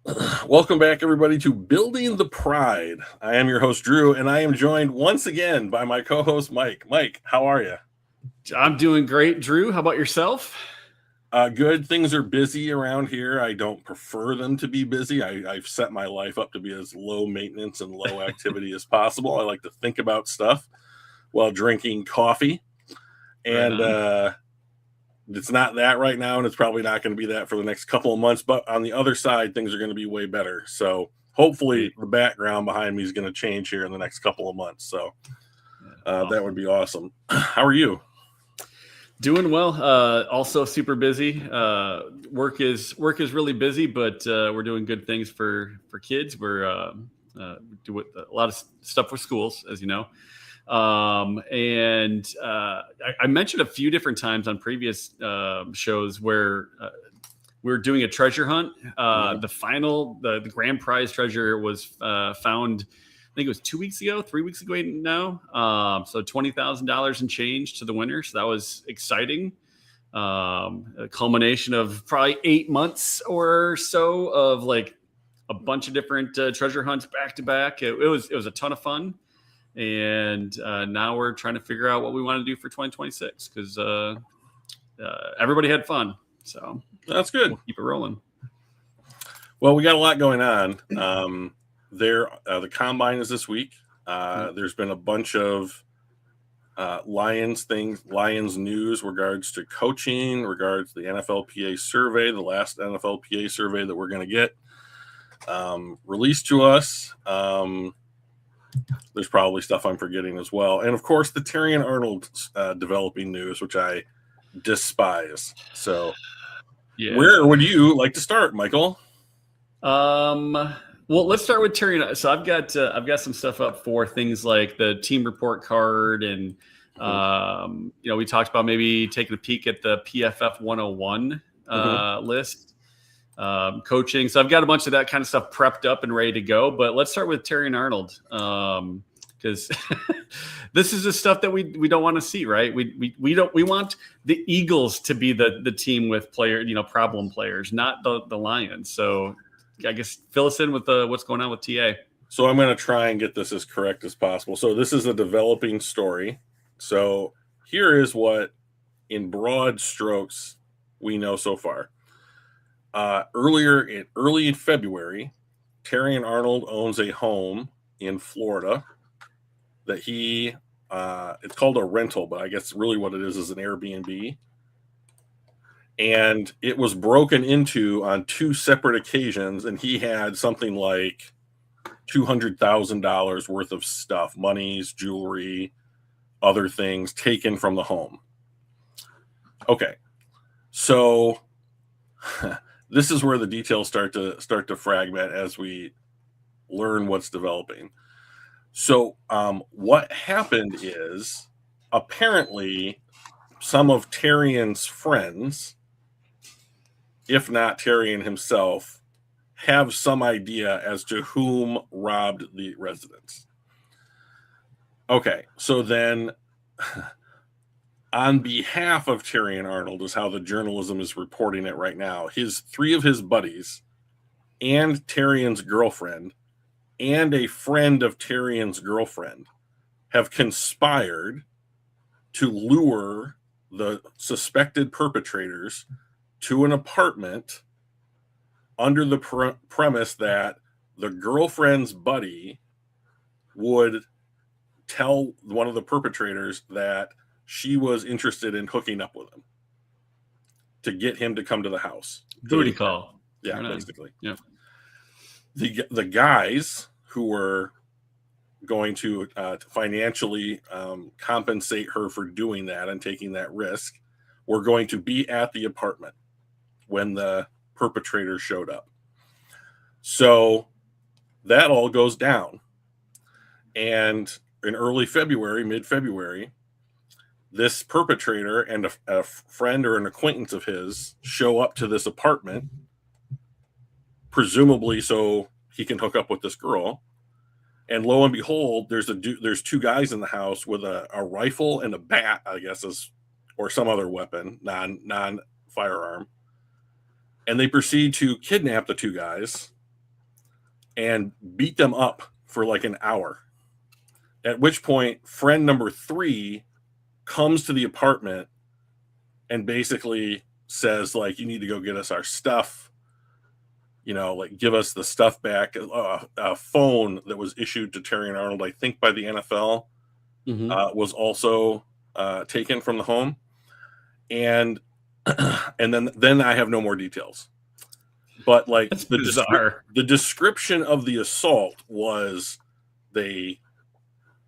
Welcome back, everybody, to Building the Pride. I am your host, Drew, and I am joined once again by my co host, Mike. Mike, how are you? I'm doing great, Drew. How about yourself? Good. Things are busy around here. I don't prefer them to be busy. I've set my life up to be as low maintenance and low activity as possible. I like to think about stuff while drinking coffee. Right And on. it's not that right now, and it's probably not going to be that for the next couple of months. But on the other side, things are going to be way better. So hopefully, Great. the background behind me is going to change here in the next couple of months. So that would Awesome. be awesome. How are you? Doing well. Also super busy. Work is really busy, but we're doing good things for kids. We're do a lot of stuff for schools, as you know. And I mentioned a few different times on previous shows where we were doing a treasure hunt. Mhm. The grand prize treasure was found. I think it was 2 weeks ago, 3 weeks ago now. So $20,000 and change to the winner. So that was exciting. A culmination of probably 8 months or so of like a bunch of different treasure hunts back to back. It was a ton of fun, and now we're trying to figure out what we want to do for 2026 because everybody had fun. So That's good. we'll keep it rolling. Well, we got a lot going on. The combine is this week. There's been a bunch of Lions news regards to coaching, regards to the NFLPA survey, the last NFLPA survey that we're going to get released to us. There's probably stuff I'm forgetting as well. And of course, the Terrion Arnold developing news, which I despise. So, Yeah. where would you like to start, Michael? Well, let's start with Terry. So I've got some stuff up for things like the team report card, and we talked about maybe taking a peek at the PFF 101 list, coaching. So I've got a bunch of that kind of stuff prepped up and ready to go. But let's start with Terry and Arnold, because this is the stuff that we don't want to see, right? We want the Eagles to be the team with problem players, not the Lions. So I guess fill us in with what's going on with TA. So I'm going to try and get this as correct as possible. So this is a developing story. So here is what, in broad strokes, we know so far. Early in February, Terrion Arnold owns a home in Florida that it's called a rental, but I guess really what it is an Airbnb. And it was broken into on two separate occasions, and he had something like $200,000 worth of stuff, monies, jewelry, other things taken from the home. Okay, so this is where the details start to fragment as we learn what's developing. So what happened is apparently some of Terrion's friends, if not Terrion himself, have some idea as to whom robbed the residence. Okay, so then on behalf of Terrion Arnold is how the journalism is reporting it right now. Three of his buddies and Terrion's girlfriend and a friend of Terrion's girlfriend have conspired to lure the suspected perpetrators to an apartment under the premise that the girlfriend's buddy would tell one of the perpetrators that she was interested in hooking up with him to get him to come to the house. Booty call. Yeah, basically. Yeah. The guys who were going to financially compensate her for doing that and taking that risk were going to be at the apartment when the perpetrator showed up. So that all goes down. And in early February, mid-February, this perpetrator and a friend or an acquaintance of his show up to this apartment, presumably so he can hook up with this girl. And lo and behold, there's two guys in the house with a rifle and a bat, I guess, or some other weapon, non firearm. And they proceed to kidnap the two guys and beat them up for like an hour. At which point, friend number 3 comes to the apartment and basically says, like, you need to go get us our stuff. Like, give us the stuff back. A phone that was issued to Terrion Arnold, I think by the NFL, was also taken from the home. And then I have no more details. But like the description of the assault was they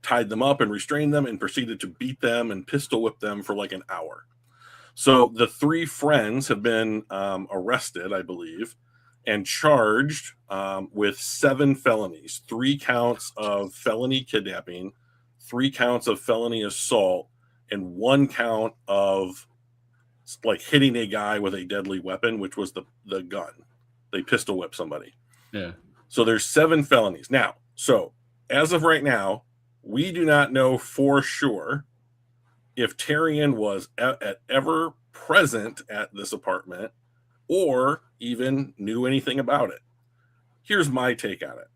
tied them up and restrained them and proceeded to beat them and pistol whip them for like an hour. So the 3 friends have been arrested, I believe, and charged with 7 felonies, 3 counts of felony kidnapping, 3 counts of felony assault, and 1 count of like hitting a guy with a deadly weapon, which was the gun. They pistol whip somebody. Yeah. So there's 7 felonies. Now, so as of right now, we do not know for sure if Terrion was ever present at this apartment or even knew anything about it. Here's my take on it.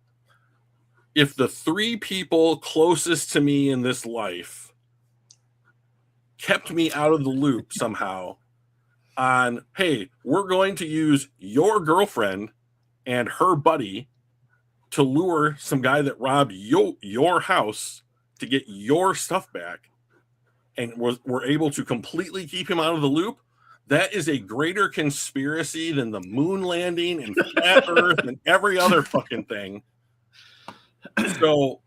If the 3 people closest to me in this life kept me out of the loop somehow on, hey, we're going to use your girlfriend and her buddy to lure some guy that robbed your house to get your stuff back, and we're able to completely keep him out of the loop, that is a greater conspiracy than the moon landing and flat earth and every other fucking thing. So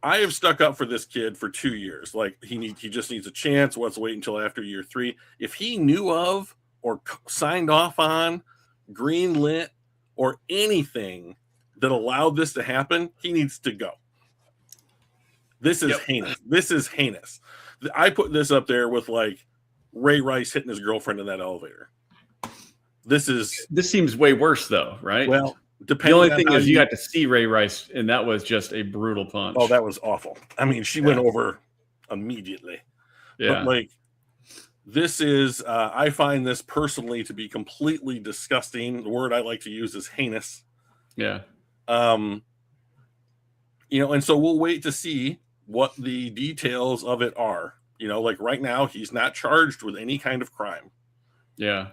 I have stuck up for this kid for 2 years. Like, he just needs a chance. Let's wait until after year 3. If he knew of or signed off on, greenlit, or anything that allowed this to happen, he needs to go. This is heinous. This is heinous. I put this up there with like Ray Rice hitting his girlfriend in that elevator. This seems way worse though, right? Well, the only thing is you got to see Ray Rice, and that was just a brutal punch. Oh, that was awful. I mean, she went over immediately. Yeah. But like, this is, I find this personally to be completely disgusting. The word I like to use is heinous. Yeah. And so we'll wait to see what the details of it are. Like right now, he's not charged with any kind of crime. Yeah.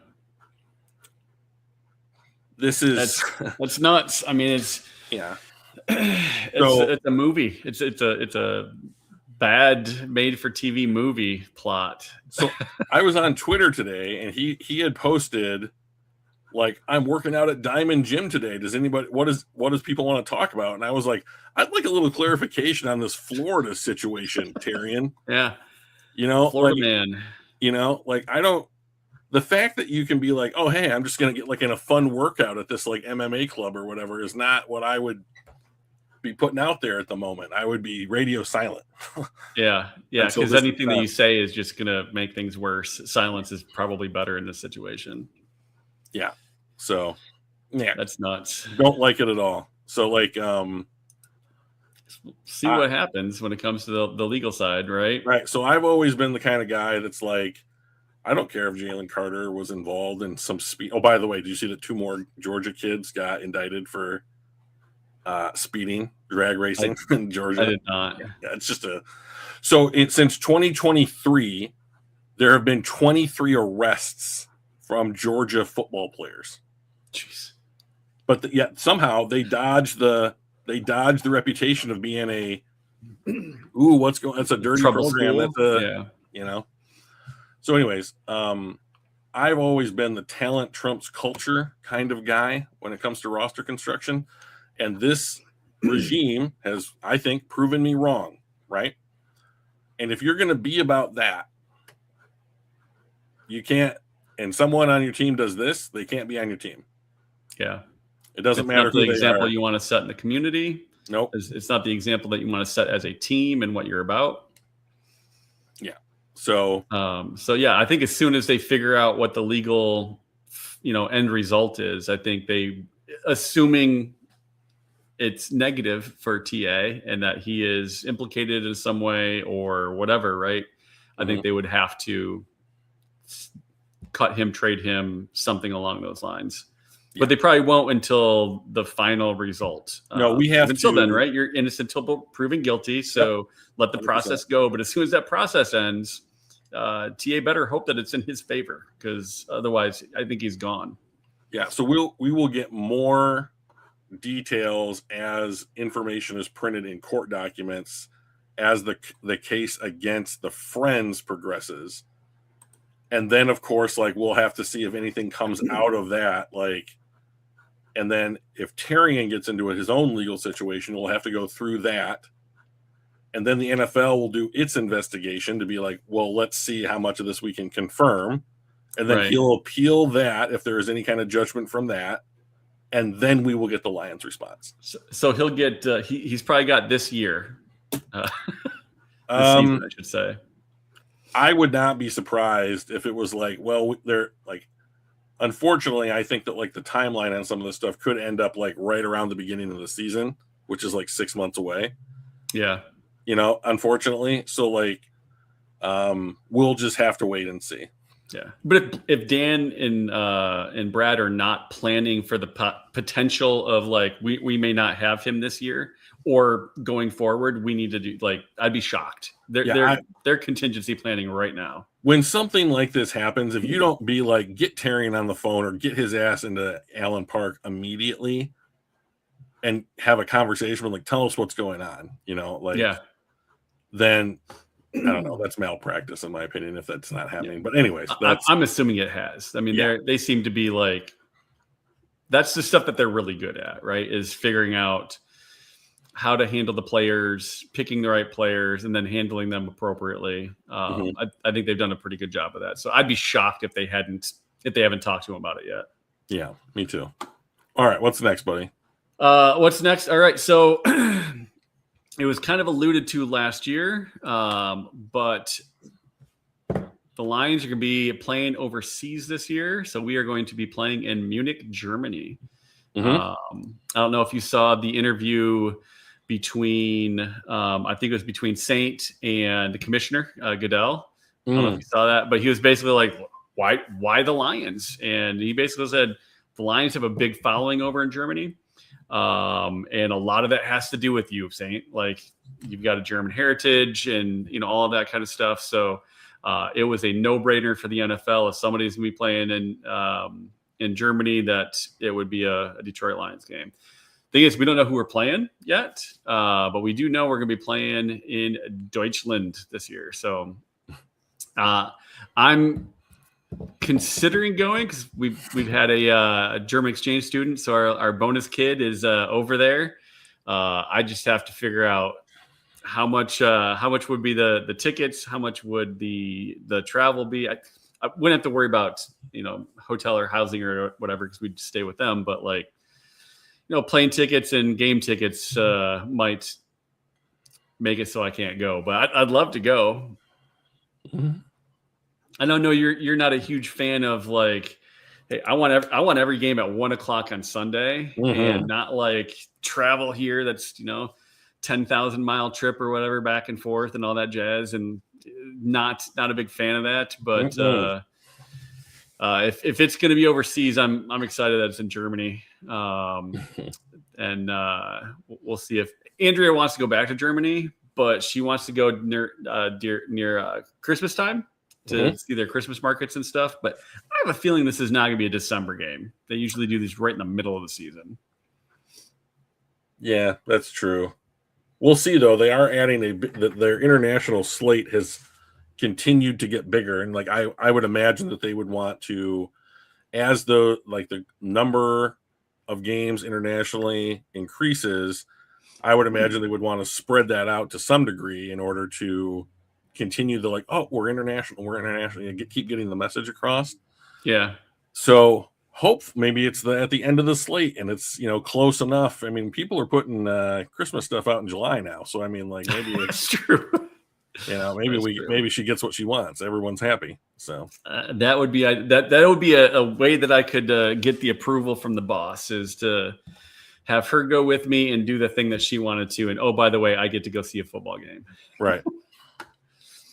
This is that's nuts. I mean, it's a movie. It's a bad made for TV movie plot. So I was on Twitter today, and he had posted like, I'm working out at Diamond Gym today. Does anybody what does people want to talk about? And I was like, I'd like a little clarification on this Florida situation, Terrion. Yeah. Florida like, man. I don't. The fact that you can be like, oh, hey, I'm just going to get like in a fun workout at this like MMA club or whatever is not what I would be putting out there at the moment. I would be radio silent. Yeah. Because anything that you say is just going to make things worse. Silence is probably better in this situation. Yeah. So, yeah. That's nuts. Don't like it at all. So, like, see what happens when it comes to the legal side, right? Right. So I've always been the kind of guy that's like, I don't care if Jalen Carter was involved in some speed. Oh, by the way, did you see that 2 more Georgia kids got indicted for speeding, drag racing in Georgia? I did not. Yeah, it's just since 2023, there have been 23 arrests from Georgia football players. Jeez. But yet somehow they dodged the reputation of being that's a dirty program. That's So anyways, I've always been the talent trumps culture kind of guy when it comes to roster construction. And this regime has, I think, proven me wrong, right? And if you're going to be about that, you can't, and someone on your team does this, they can't be on your team. Yeah. It doesn't matter who they are. The example you want to set in the community. Nope. It's not the example that you want to set as a team and what you're about. Yeah. So yeah, I think as soon as they figure out what the legal, end result is, I think assuming it's negative for TA and that he is implicated in some way or whatever, right? I think they would have to cut him, trade him, something along those lines. But they probably won't until the final result. No, we have until to. then, right? You're innocent until proven guilty. So let the 100%. process go. But as soon as that process ends, TA better hope that it's in his favor, because otherwise, I think he's gone. Yeah. So we will get more details as information is printed in court documents as the case against the friends progresses. And then, of course, like, we'll have to see if anything comes out of that, like. And then if Tarian gets into his own legal situation, we'll have to go through that. And then the NFL will do its investigation to be like, well, let's see how much of this we can confirm. And then he'll appeal that if there is any kind of judgment from that. And then we will get the Lions' response. So he'll get, he's probably got this year. This season, I should say. I would not be surprised if it was like, well, they're like, unfortunately, I think that like the timeline on some of this stuff could end up like right around the beginning of the season, which is like 6 months away. Yeah. Unfortunately. So like, we'll just have to wait and see. Yeah. But if Dan and Brad are not planning for the potential of like, we may not have him this year or going forward, we need to do like, I'd be shocked. They're contingency planning right now. When something like this happens, if you don't be like, get Tarian on the phone or get his ass into Allen Park immediately and have a conversation with like, tell us what's going on, then I don't know. That's malpractice in my opinion, if that's not happening. Yeah. But anyways, I'm assuming it has. I mean, they seem to be like, that's the stuff that they're really good at, right? Is figuring out how to handle the players, picking the right players, and then handling them appropriately. I think they've done a pretty good job of that. So I'd be shocked if they haven't talked to him about it yet. Yeah, me too. All right, what's next, buddy? What's next? All right, so it was kind of alluded to last year, but the Lions are going to be playing overseas this year. So we are going to be playing in Munich, Germany. I don't know if you saw the interview between, I think it was between Saint and the commissioner, Goodell. I don't know if you saw that, but he was basically like, why the Lions? And he basically said the Lions have a big following over in Germany. And a lot of that has to do with you, Saint. Like, you've got a German heritage and, all of that kind of stuff. So it was a no-brainer for the NFL if somebody's going to be playing in Germany, that it would be a Detroit Lions game. Thing is, we don't know who we're playing yet, but we do know we're going to be playing in Deutschland this year. So I'm considering going because we've had a German exchange student, so our bonus kid is over there. I just have to figure out how much would be the tickets, how much would the travel be. I wouldn't have to worry about hotel or housing or whatever because we'd stay with them, but like plane tickets and game tickets might make it so I can't go, but I'd love to go. I know you're not a huge fan of like, hey, I want every game at 1:00 on Sunday and not like travel here. That's 10,000 mile trip or whatever back and forth and all that jazz, and not a big fan of that. But if it's going to be overseas, I'm excited that it's in Germany. And we'll see if Andrea wants to go back to Germany, but she wants to go near Christmas time to see their Christmas markets and stuff. But I have a feeling this is not going to be a December game. They usually do these right in the middle of the season. Yeah, that's true. We'll see, though. They are adding their international slate has continued to get bigger. And like, I would imagine that they would want to, as the number of games internationally increases, I would imagine they would want to spread that out to some degree in order to continue the like, oh, we're international, and keep getting the message across. Yeah. So hope maybe it's at the end of the slate and it's close enough. I mean, people are putting Christmas stuff out in July now, so I mean, like, maybe it's true. Maybe she gets what she wants. Everyone's happy. So that would be a way that I could get the approval from the boss, is to have her go with me and do the thing that she wanted to. And oh, by the way, I get to go see a football game. Right.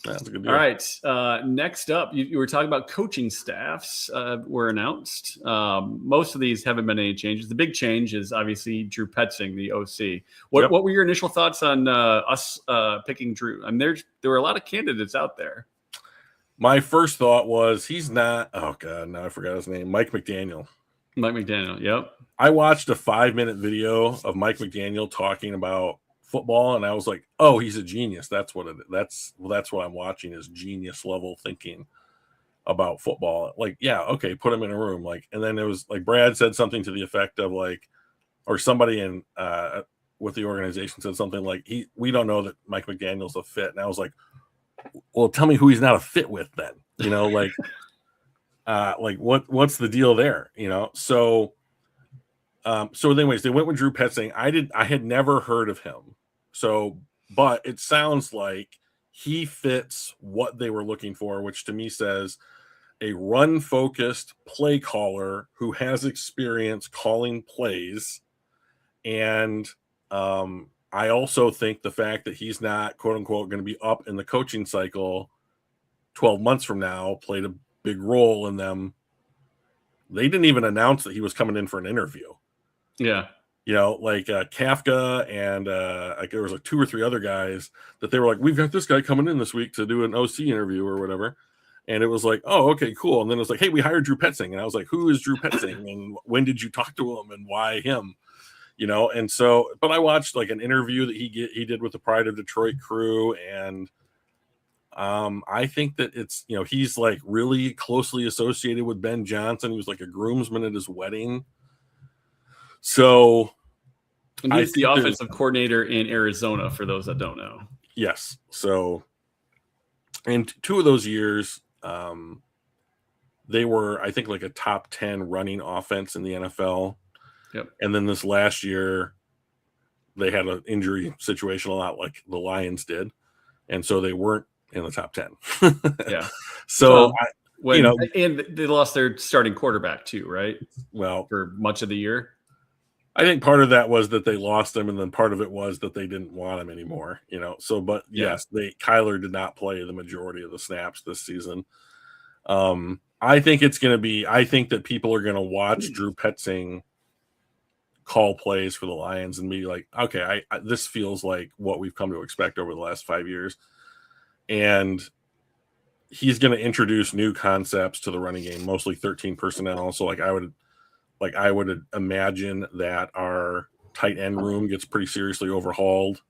That's a good deal. All right. Next up, you were talking about coaching staffs were announced. Most of these haven't been any changes. The big change is obviously Drew Petzing, the OC. What were your initial thoughts on us picking Drew? I mean, there were a lot of candidates out there. My first thought was he's not. Oh God, now I forgot his name. Mike McDaniel. Mike McDaniel. Yep. I watched a 5-minute video of Mike McDaniel talking about football, and I was like, "Oh, he's a genius." That's what it. That's what I'm watching is genius level thinking about football. Like, yeah, okay, put him in a room. Like, and then it was like Brad said something to the effect of like, or somebody in with the organization said something like, we don't know that Mike McDaniel's a fit, and I was like, well, tell me who he's not a fit with then. Like, what's the deal there? So. So anyways, they went with Drew Petzing. I had never heard of him. So, but it sounds like he fits what they were looking for, which to me says a run-focused play caller who has experience calling plays. And I also think the fact that he's not, quote unquote, going to be up in the coaching cycle 12 months from now played a big role in them. They didn't even announce that he was coming in for an interview. Yeah. Like Kafka and there was like 2 or 3 other guys that they were like, we've got this guy coming in this week to do an OC interview or whatever. And it was like, oh, okay, cool. And then it was like, hey, we hired Drew Petzing. And I was like, who is Drew Petzing? And when did you talk to him and why him? And so, but I watched like an interview that he did with the Pride of Detroit crew. And I think that it's, he's like really closely associated with Ben Johnson. He was like a groomsman at his wedding. So and he's the offensive coordinator in Arizona, for those that don't know. Yes. So, and 2 of those years, they were, I think, like a top 10 running offense in the NFL. Yep. And then this last year, they had an injury situation a lot like the Lions did. And so they weren't in the top 10. Yeah. So, and they lost their starting quarterback too, right? Well, for much of the year. I think part of that was that they lost him, and then part of it was that they didn't want him anymore, So, but yes, Kyler did not play the majority of the snaps this season. I think it's going to be. I think that people are going to watch Drew Petzing call plays for the Lions and be like, okay, this feels like what we've come to expect over the last 5 years, and he's going to introduce new concepts to the running game, mostly 13 personnel. So, I would imagine that our tight end room gets pretty seriously overhauled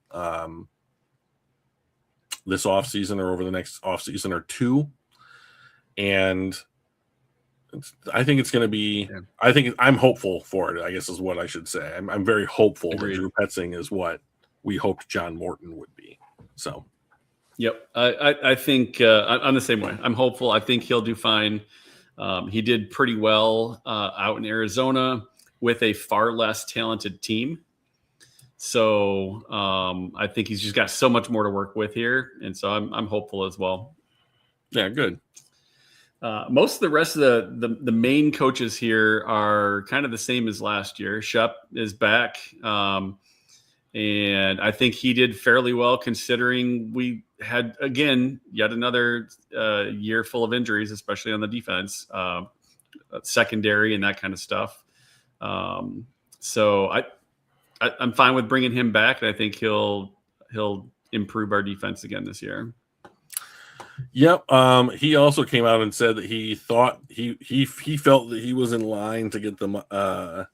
this offseason or over the next offseason or 2. And I think it's going to be I'm hopeful for it, I guess is what I should say. I'm very hopeful that Drew Petzing is what we hoped John Morton would be. So, yep. I think I'm the same way. I'm hopeful. I think he'll do fine. He did pretty well out in Arizona with a far less talented team. So I think he's just got so much more to work with here. And so I'm hopeful as well. Yeah, good. Most of the rest of the main coaches here are kind of the same as last year. Shep is back. And I think he did fairly well considering we had, again, yet another year full of injuries, especially on the defense, secondary and that kind of stuff. So I'm fine with bringing him back. And I think he'll improve our defense again this year. Yep. He also came out and said that he thought he felt that he was in line to get the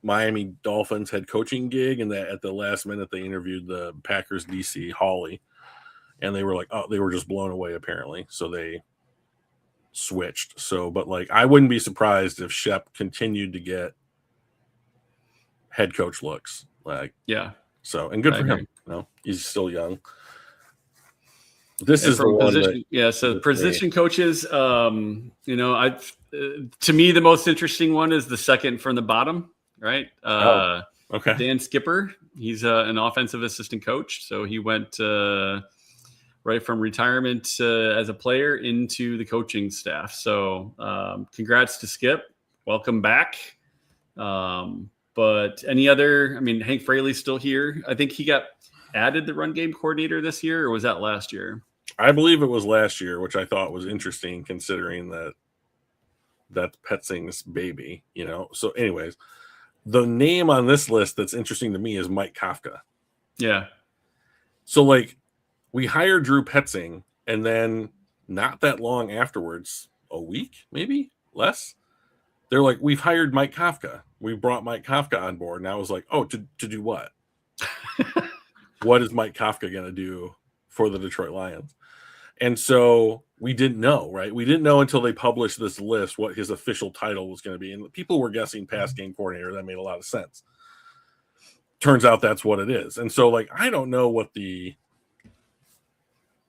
Miami Dolphins head coaching gig, and that at the last minute they interviewed the Packers DC Hawley, and they were like, oh, they were just blown away apparently, so they switched. So, but I wouldn't be surprised if Shep continued to get head coach looks. So, and good for him. He's still young. This is from position, so position coaches, to me, the most interesting one is the second from the bottom, right? Okay. Dan Skipper, he's an offensive assistant coach. So he went right from retirement as a player into the coaching staff. So congrats to Skip. Welcome back. But any other, Hank Fraley's still here. I think he got added the run game coordinator this year, or was that last year? I believe it was last year, which I thought was interesting considering that that's Petzing's baby, you know. So, anyways, the name on this list that's interesting to me is Mike Kafka. Yeah. So, like, we hired Drew Petzing, and then not that long afterwards, a week, maybe less, they're like, we've hired Mike Kafka. We brought Mike Kafka on board. And I was like, oh, to do what? What is Mike Kafka going to do for the Detroit Lions? And so we didn't know, right? We didn't know until they published this list what his official title was going to be. And people were guessing pass game coordinator. That made a lot of sense. Turns out that's what it is. And so, like, I don't know what the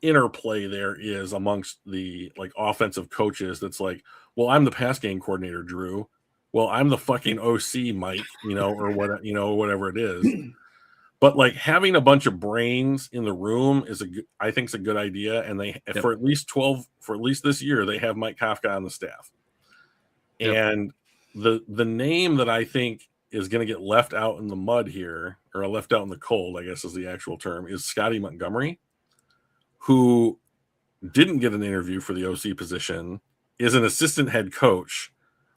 interplay there is amongst the, like, offensive coaches that's like, well, I'm the pass game coordinator, Drew. Well, I'm the fucking OC, Mike, you know, or what, you know, whatever it is. But, like, having a bunch of brains in the room is I think it's a good idea. And they, for at least this year, they have Mike Kafka on the staff. And the name that I think is going to get left out in the mud here, or left out in the cold, I guess is the actual term, is Scotty Montgomery, who didn't get an interview for the OC position, is an assistant head coach,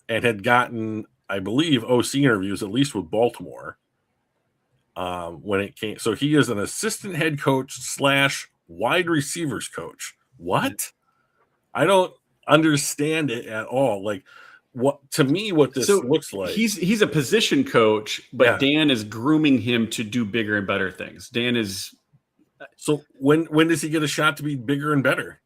and had gotten, I believe, OC interviews, at least with Baltimore. When it came, so he is an assistant head coach / wide receivers coach. What? I don't understand it at all. Like, what this looks like? He's a position coach, but Dan is grooming him to do bigger and better things. Dan is. So when does he get a shot to be bigger and better?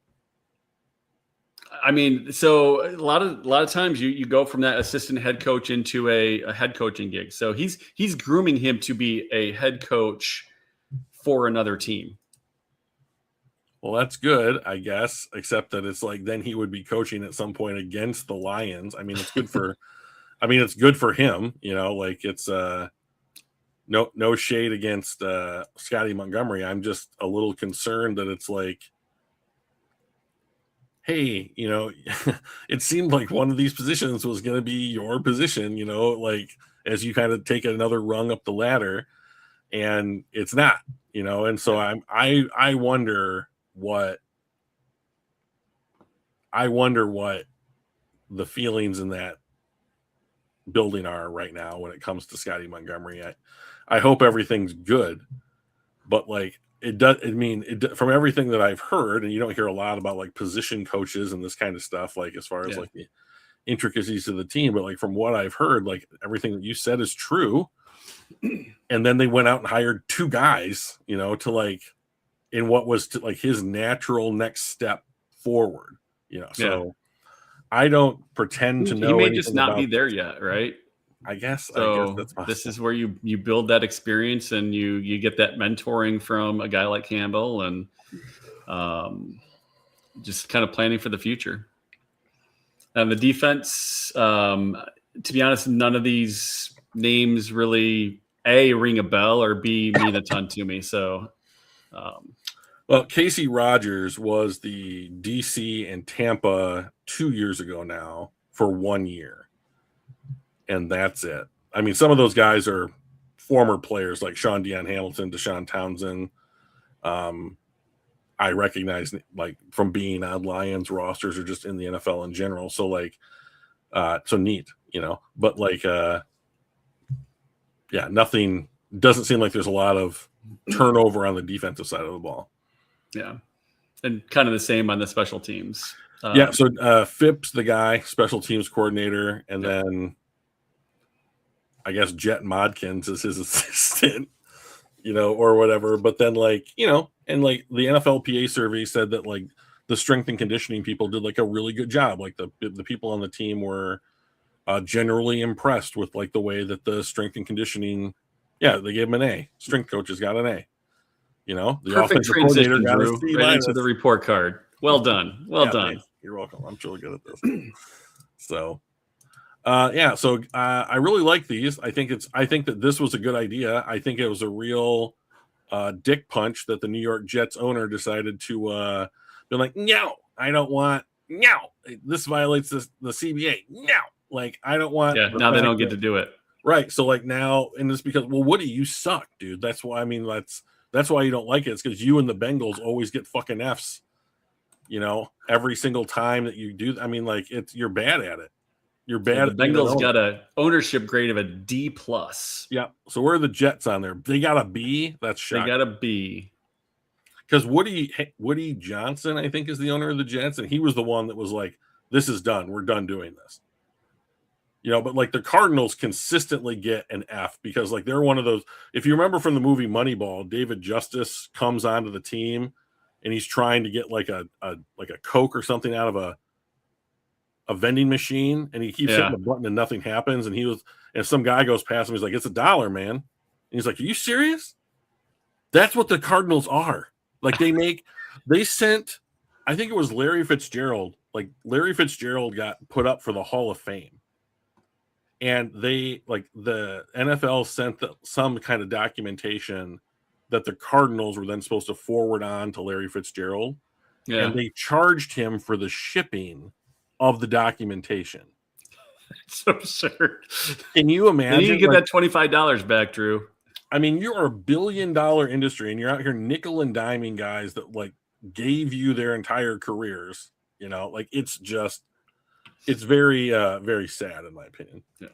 I mean, so a lot of times you go from that assistant head coach into a head coaching gig. So he's grooming him to be a head coach for another team. Well, that's good, I guess, except that it's like then he would be coaching at some point against the Lions. I mean, it's good for it's good for him, you know, like it's no shade against Scotty Montgomery. I'm just a little concerned that it's like, hey, you know, it seemed like one of these positions was going to be your position, you know, like as you kind of take another rung up the ladder, and it's not, you know. And so I wonder what the feelings in that building are right now when it comes to Scotty Montgomery. I hope everything's good, but like it does. I mean, from everything that I've heard, and you don't hear a lot about like position coaches and this kind of stuff, like as far as like the intricacies of the team, but like from what I've heard, like everything that you said is true. And then they went out and hired 2 guys, you know, to like in what was to like his natural next step forward, you know. So I don't pretend to know. He may just not be there yet, right? I guess that's possible. This is where you build that experience and you get that mentoring from a guy like Campbell, and just kind of planning for the future. And the defense, to be honest, none of these names really A, ring a bell, or B, mean a ton to me. So, well, Casey Rogers was the DC in Tampa 2 years ago now for 1 year. And that's it. I mean, some of those guys are former players like Sean Deion Hamilton, Deshaun Townsend. I recognize like from being on Lions rosters or just in the NFL in general. So like, so neat, you know, but like, nothing doesn't seem like there's a lot of turnover on the defensive side of the ball. Yeah. And kind of the same on the special teams. So Phipps, the guy, special teams coordinator, and then I guess Jet Modkins is his assistant, you know, or whatever. But then like, you know, and like the NFLPA survey said that like the strength and conditioning people did like a really good job. Like the people on the team were generally impressed with like the way that the strength and conditioning, they gave him an A. Strength coaches got an A. You know, the perfect offensive coordinator got Drew, a C right into the report card. Well done. Well done. Thanks. You're welcome. I'm really good at this. So, I really like these. I think that this was a good idea. I think it was a real dick punch that the New York Jets owner decided to be like, no, I don't want, no, this violates the CBA. No, like I don't want. Yeah, now they don't get to do it. Right. So like now, and it's because, well, Woody, you suck, dude. That's why. I mean, that's why you don't like it. It's because you and the Bengals always get fucking Fs every single time that you do. I mean, like you're bad at it. You're So bad. the at being an Bengals owner. got a ownership grade of a D+. Yeah. So where are the Jets on there? They got a B. That's shocking. They got a B. Because Woody Johnson, I think, is the owner of the Jets, and he was the one that was like, "This is done. We're done doing this." But like the Cardinals consistently get an F because like they're one of those. If you remember from the movie Moneyball, David Justice comes onto the team, and he's trying to get like a Coke or something out of a vending machine, and he keeps hitting the button and nothing happens. And some guy goes past him, he's like, "It's $1, man." And he's like, "Are you serious?" That's what the Cardinals are. Like they sent, I think it was Larry Fitzgerald. Like Larry Fitzgerald got put up for the Hall of Fame. And the NFL sent some kind of documentation that the Cardinals were then supposed to forward on to Larry Fitzgerald. Yeah. And they charged him for the shipping of the documentation. It's absurd. Can you imagine? You get that $25 back, Drew. I mean, you're a $1 billion industry, and you're out here nickel and diming guys that like gave you their entire careers. Like it's very, very sad in my opinion. Yeah.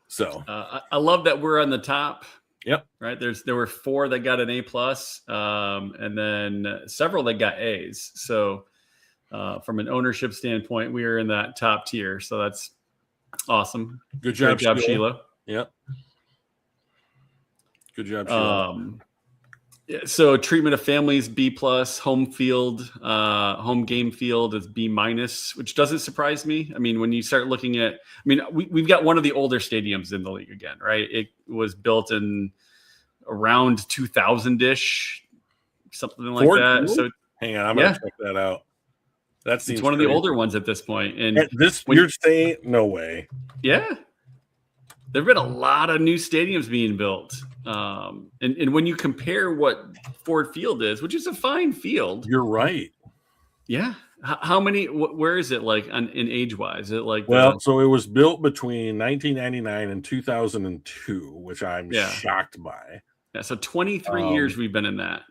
So I love that we're on the top. Yep. Right. There were 4 that got an A+, and then several that got A's. So from an ownership standpoint, we are in that top tier. So that's awesome. Good job, Sheila. Yep. Good job, Sheila. So treatment of families B+, home game field is B-, which doesn't surprise me. I mean, when you start looking at, we've got one of the older stadiums in the league again, right? It was built in around 2000-ish, something like that. So hang on, I'm gonna check that out. That seems it's one of the older ones at this point. And you're saying no way. Yeah. There've been a lot of new stadiums being built. And when you compare what Ford Field is, which is a fine field. You're right. Yeah. How many, where is it like in age wise? Is it like, so it was built between 1999 and 2002, which I'm shocked by. Yeah. So 23 years we've been in that.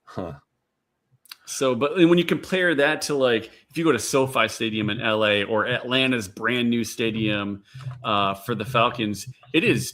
Huh. So, but when you compare that to like, if you go to SoFi Stadium in LA or Atlanta's brand new stadium for the Falcons, it is,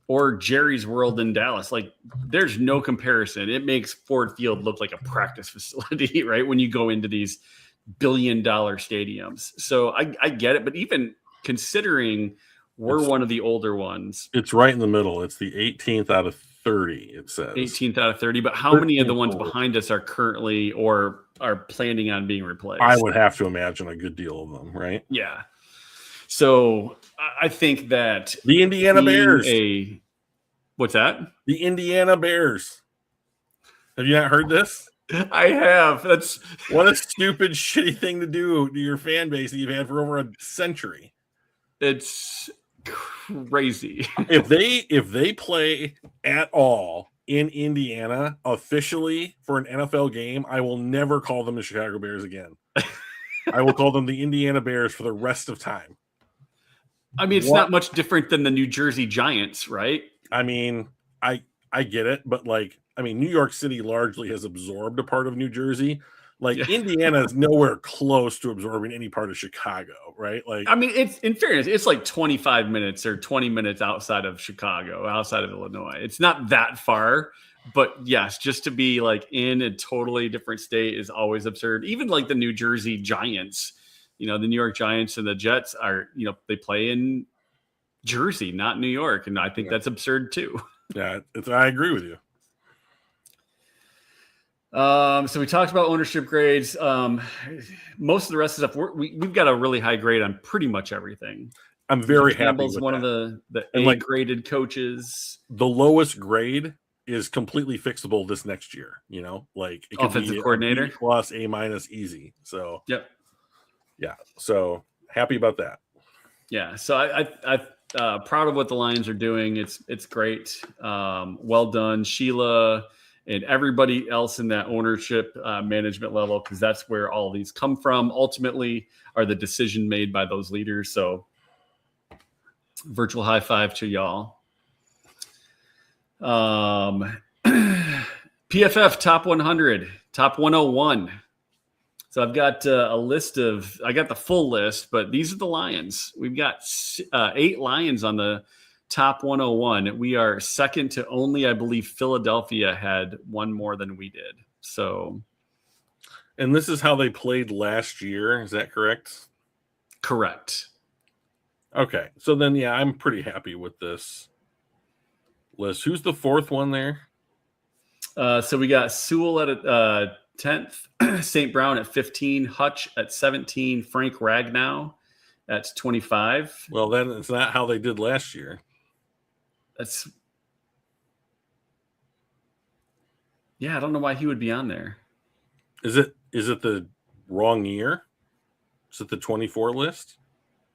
or Jerry's World in Dallas, like there's no comparison. It makes Ford Field look like a practice facility, right? When you go into these $1 billion stadiums. So I get it, but even considering we're one of the older ones. It's right in the middle. It's the 18th out of 30, it says. 18th out of 30, but how many of the ones behind us are currently or are planning on being replaced? I would have to imagine a good deal of them, right? Yeah. So I think that the Indiana Bears. What's that? The Indiana Bears. Have you not heard this? I have. That's what a stupid, shitty thing to do to your fan base that you've had for over a century. It's crazy. If they play at all in Indiana officially for an NFL game, I will never call them the Chicago Bears again. I will call them the Indiana Bears for the rest of time. I mean, it's not much different than the New Jersey Giants, right? I mean, I get it, but like, I mean, New York City largely has absorbed a part of New Jersey. Like Indiana is nowhere close to absorbing any part of Chicago, right? Like, I mean, it's in fairness, it's like 25 minutes or 20 minutes outside of Chicago, outside of Illinois. It's not that far, but yes, just to be like in a totally different state is always absurd. Even like the New Jersey Giants, the New York Giants and the Jets are, they play in Jersey, not New York. And I think that's absurd too. Yeah, I agree with you. So we talked about ownership grades. Most of the rest of the stuff, we've got a really high grade on pretty much everything. I'm very happy with one that. of the A-graded coaches. The lowest grade is completely fixable this next year. Like it could offensive coordinator plus A- easy. So yep. Yeah. So happy about that. Yeah. So I proud of what the Lions are doing. It's great. Well done, Sheila. And everybody else in that ownership management level, because that's where all these come from, ultimately are the decision made by those leaders. So virtual high five to y'all. PFF top 100, top 101. So I've got a list of, I got the full list, but these are the Lions. We've got 8 Lions on the top 101. We are second to only, I believe, Philadelphia had one more than we did. So, and this is how they played last year. Is that correct? Correct. Okay. So then, yeah, I'm pretty happy with this list. Who's the 4th one there? So we got Sewell at 10th, St. Brown at 15, Hutch at 17, Frank Ragnow at 25. Well, then it's not how they did last year. I don't know why he would be on there. Is it the wrong year? Is it the 24 list?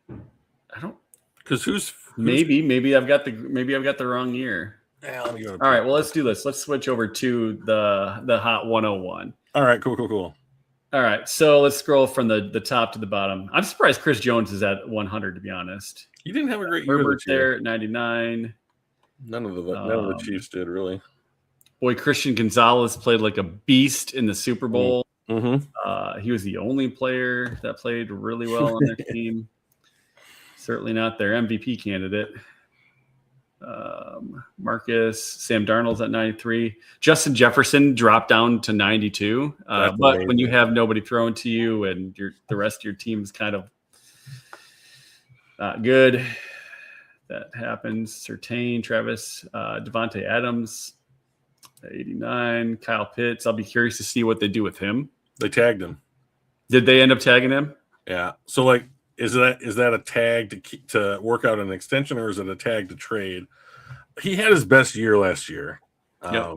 I don't. Because who's maybe I've got the wrong year. Yeah, let me go. All right, well, let's do this. Let's switch over to the Hot 101. All right, cool. All right, so let's scroll from the top to the bottom. I'm surprised Chris Jones is at 100, to be honest. He didn't have a great year. Herbert there at 99. None of the Chiefs did, really. Boy, Christian Gonzalez played like a beast in the Super Bowl. Mm-hmm. He was the only player that played really well on their team. Certainly not their MVP candidate. Marcus, Sam Darnold's at 93. Justin Jefferson dropped down to 92. But amazing. When you have nobody thrown to you and the rest of your team's kind of not good, that happens. Surtain, Travis, Devontae Adams, 89. Kyle Pitts. I'll be curious to see what they do with him. They tagged him. Did they end up tagging him? Yeah. So, like, is that a tag to work out an extension, or is it a tag to trade? He had his best year last year. Yep.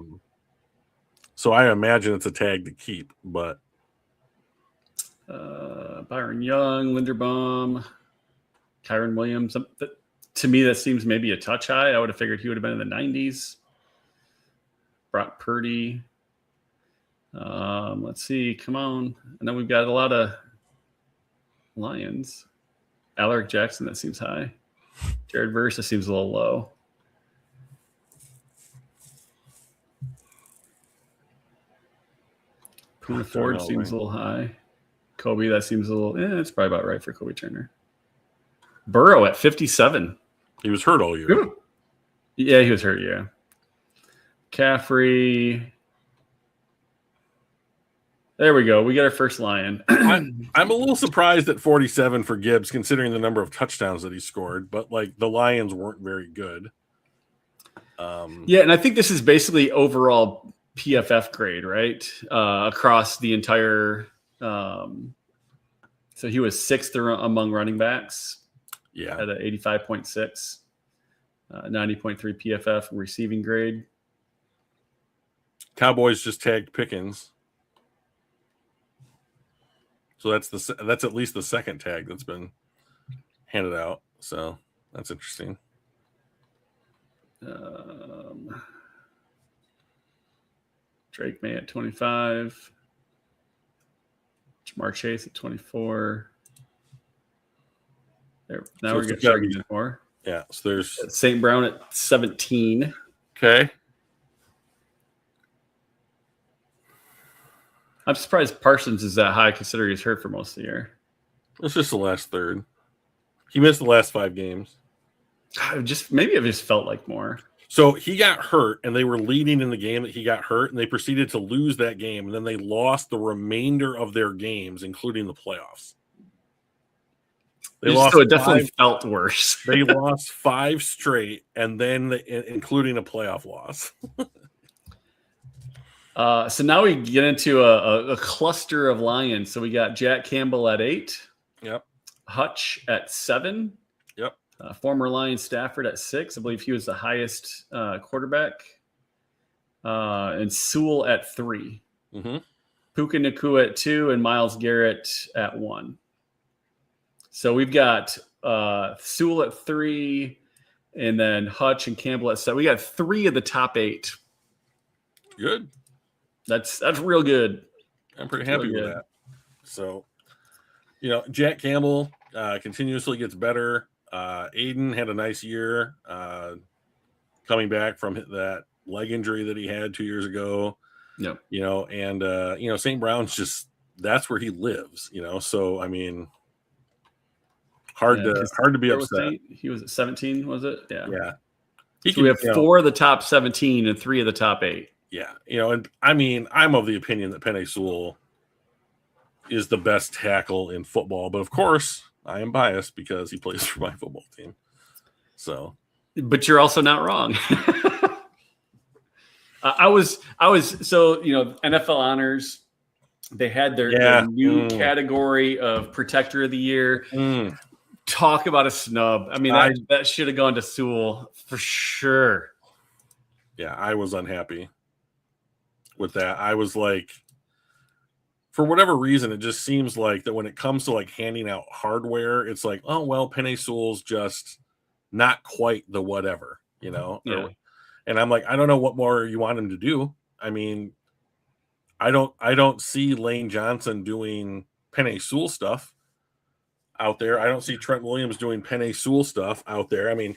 So I imagine it's a tag to keep, but Byron Young, Linderbaum, Kyron Williams. To me, that seems maybe a touch high. I would have figured he would have been in the 90s. Brock Purdy. Let's see. Come on. And then we've got a lot of Lions. Alaric Jackson, that seems high. Jared Verse, that seems a little low. Puna Ford seems a little high. Kobe, that seems a little, it's probably about right for Kobe Turner. Burrow at 57. He was hurt all year. Ooh. Yeah, he was hurt, yeah. Caffrey. There we go. We got our first Lion. I'm a little surprised at 47 for Gibbs, considering the number of touchdowns that he scored. But like the Lions weren't very good. Yeah, and I think this is basically overall PFF grade, right? Across the entire. So he was 6th among running backs. Yeah, at an 85.6, 90.3 PFF receiving grade. Cowboys just tagged Pickens. So that's at least the second tag that's been handed out. So that's interesting. Drake May at 25. Jamar Chase at 24. There. Now so we're getting more. Yeah. So there's St. Brown at 17. Okay. I'm surprised Parsons is that high considering he's hurt for most of the year. It's just the last third. He missed the last 5 games. Maybe it just felt like more. So he got hurt, and they were leading in the game that he got hurt, and they proceeded to lose that game, and then they lost the remainder of their games, including the playoffs. So it definitely felt worse. They lost 5 straight, and then including a playoff loss. So now we get into a cluster of Lions. So we got Jack Campbell at 8. Yep. Hutch at 7. Yep. Former Lion Stafford at 6. I believe he was the highest quarterback. And Sewell at 3. Mm-hmm. Puka Nacua at 2 and Myles Garrett at 1. So we've got Sewell at 3 and then Hutch and Campbell at 7. We got 3 of the top 8. Good. That's real good. I'm pretty happy with that. So, Jack Campbell continuously gets better. Aiden had a nice year coming back from that leg injury that he had 2 years ago. Yep. And St. Brown's just that's where he lives, So I mean, hard to be upset. He was at 17, was it? Yeah. Yeah. So we have 4 of the top 17 and 3 of the top 8. Yeah, and I mean, I'm of the opinion that Penei Sewell is the best tackle in football, but of course, I am biased because he plays for my football team. So, but you're also not wrong. I was so NFL honors. They had their new category of Protector of the Year. Talk about a snub. I mean, that should have gone to Sewell for sure. Yeah, I was unhappy with that. I was like, for whatever reason, it just seems like that when it comes to like handing out hardware, it's like, oh well, Penei Sewell's just not quite the whatever, Yeah. And I'm like, I don't know what more you want him to do. I mean, I don't see Lane Johnson doing Penei Sewell stuff out there. I don't see Trent Williams doing Penei Sewell stuff out there. I mean,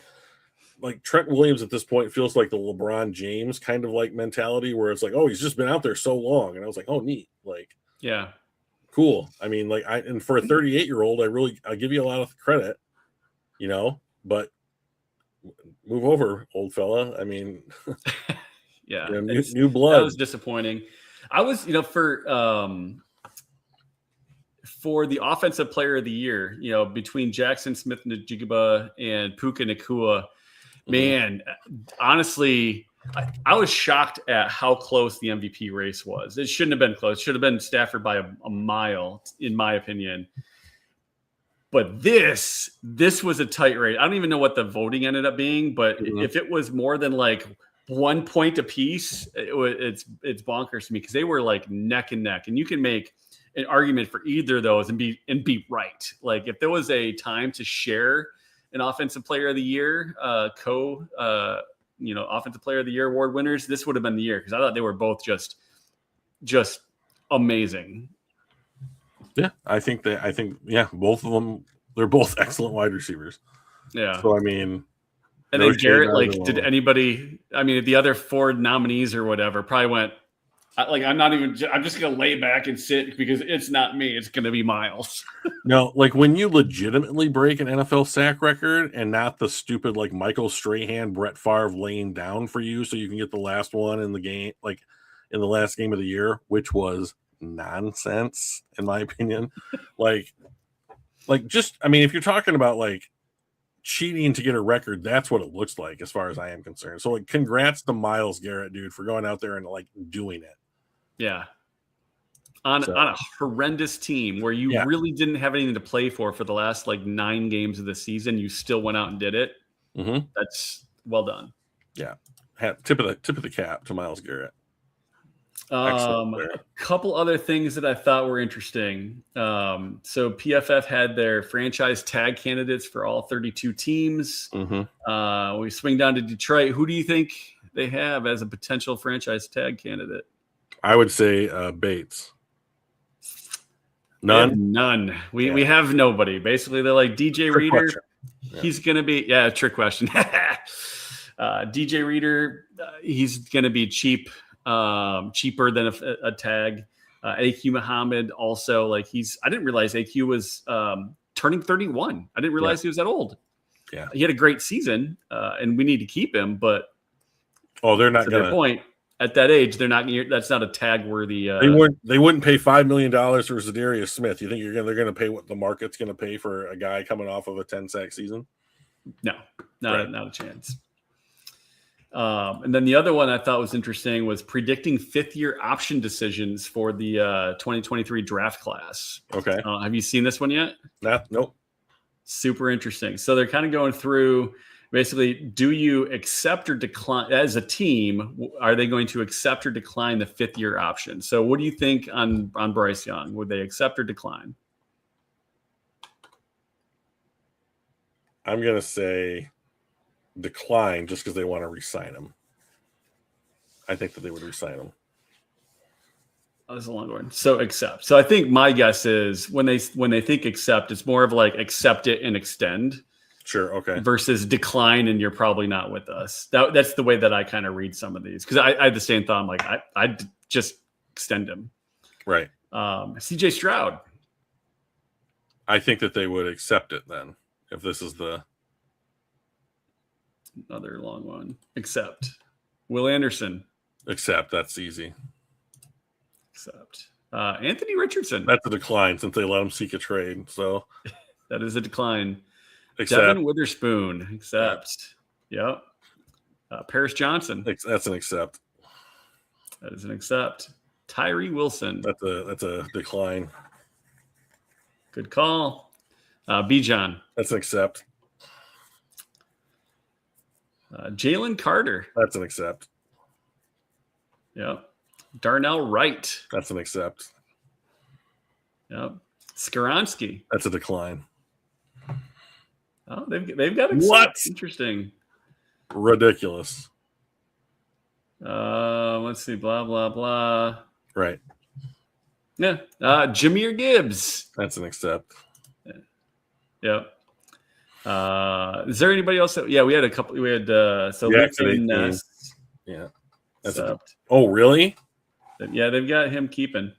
like Trent Williams at this point feels like the LeBron James kind of like mentality where it's like, oh, he's just been out there so long. And I was like, oh, neat. Like, yeah, cool. I mean, like and for a 38-year-old, I give you a lot of credit, but move over, old fella. I mean, yeah, new blood. That was disappointing. I was, for the offensive player of the year, between Jackson Smith-Njigba and Puka Nacua, man, honestly, I was shocked at how close the MVP race was. It shouldn't have been close. It should have been Stafford by a mile, in my opinion. But this was a tight race. I don't even know what the voting ended up being, but if it was more than like 1 point apiece, it's bonkers to me because they were like neck and neck, and you can make an argument for either of those and be right. Like if there was a time to share an offensive player of the year, offensive player of the year award winners, this would have been the year because I thought they were both just amazing. Yeah, I think both of them, they're both excellent wide receivers. Yeah. So I mean, and then Garrett, did anybody? I mean, the other 4 nominees or whatever probably went. I'm just going to lay back and sit because it's not me. It's going to be Miles. No, like when you legitimately break an NFL sack record and not the stupid like Michael Strahan, Brett Favre laying down for you so you can get the last one in the game, like in the last game of the year, which was nonsense in my opinion. like just, I mean, if you're talking about like cheating to get a record, that's what it looks like as far as I am concerned. So like congrats to Myles Garrett, dude, for going out there and like doing it. Yeah. On a horrendous team where you really didn't have anything to play for the last like 9 games of the season, you still went out and did it. That's well done. Yeah. Tip of the cap to Myles Garrett. A couple other things that I thought were interesting. So PFF had their franchise tag candidates for all 32 teams. We swing down to Detroit. Who do you think they have as a potential franchise tag candidate? I would say Bates. None. We have nobody. Basically, they're like DJ Reader. Yeah. He's going to be trick question. DJ Reader, he's going to be cheap. Cheaper than a tag. AQ Muhammad also, like I didn't realize AQ was turning 31. I didn't realize he was that old. Yeah, he had a great season, and we need to keep him. But they're not going to. Point at that age, they're not. That's not a tag worthy. They wouldn't pay $5 million for Zadarius Smith. You think they're going to pay what the market's going to pay for a guy coming off of a 10-sack season? No, not a chance. And then the other one I thought was interesting was predicting 5th-year option decisions for the 2023 draft class. Okay. Have you seen this one yet? Nope. Super interesting. So they're kind of going through basically, do you accept or decline as a team? Are they going to accept or decline the 5th-year option? So what do you think on Bryce Young? Would they accept or decline? I'm going to say decline just because they want to re-sign him. I think that they would re-sign him. That's a long one. So accept. So I think my guess is when they think accept, it's more of like accept it and extend. Sure. Okay. Versus decline and you're probably not with us. That's the way that I kind of read some of these because I had the same thought. I'm like I'd just extend him. Right. CJ Stroud. I think that they would accept it then if this is another long one. Accept. Will Anderson. Accept. That's easy. Accept. Anthony Richardson. That's a decline since they let him seek a trade. So that is a decline. Accept. Devin Witherspoon. Accept. Yep. Paris Johnson. That's an accept. That is an accept. Tyree Wilson. That's a decline. Good call. Bijan. That's an accept. Jalen Carter. That's an accept. Yep. Darnell Wright. That's an accept. Yep. Skaronski. That's a decline. Oh, they've got accept. What? Interesting. Ridiculous. Let's see. Blah blah blah. Right. Yeah. Jahmyr Gibbs. That's an accept. Yep. Is there anybody else? We had a couple. We had Jackson Ness. Yeah. That's oh, really? Yeah, they've got him keeping.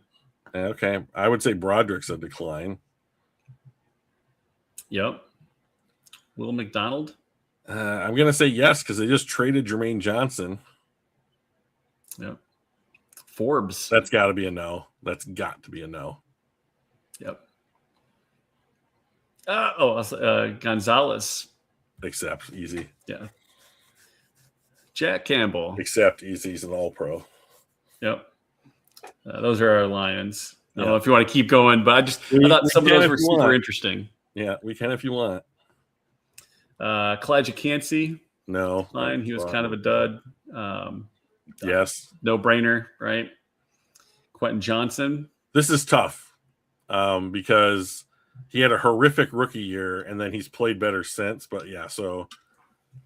Okay. I would say Broderick's a decline. Yep. Will McDonald? I'm going to say yes because they just traded Jermaine Johnson. Yep. Forbes. That's got to be a no. That's got to be a no. Yep. Gonzalez. Accept. Easy. Yeah. Jack Campbell. Accept. Easy. He's an all-pro. Yep. Those are our Lions. I don't know if you want to keep going, but I thought some of those were super interesting. Yeah, we can if you want. Kalijah Cansey. No. Line. He was kind of a dud. Yes. No brainer, right? Quentin Johnson. This is tough because he had a horrific rookie year and then he's played better since. But yeah, so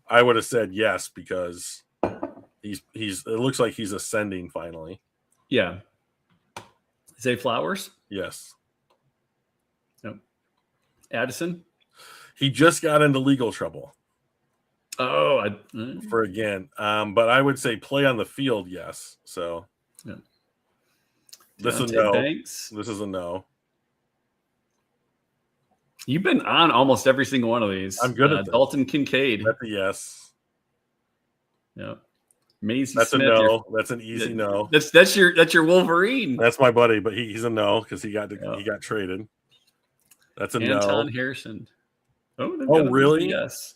I would have said yes because he's it looks like he's ascending finally. Yeah. Zay Flowers? Yes. Yep. Addison? He just got into legal trouble. Oh, for again. But I would say play on the field, yes. So yeah. This is no. Banks. This is a no. You've been on almost every single one of these. I'm good at this. Dalton Kincaid. That's a yes. Yeah. Maisie That's Smith. A no. That's an easy no. That's your Wolverine. That's my buddy, but he's a no because he got traded. That's a Anton no. Anton Harrison. Oh, really? Yes.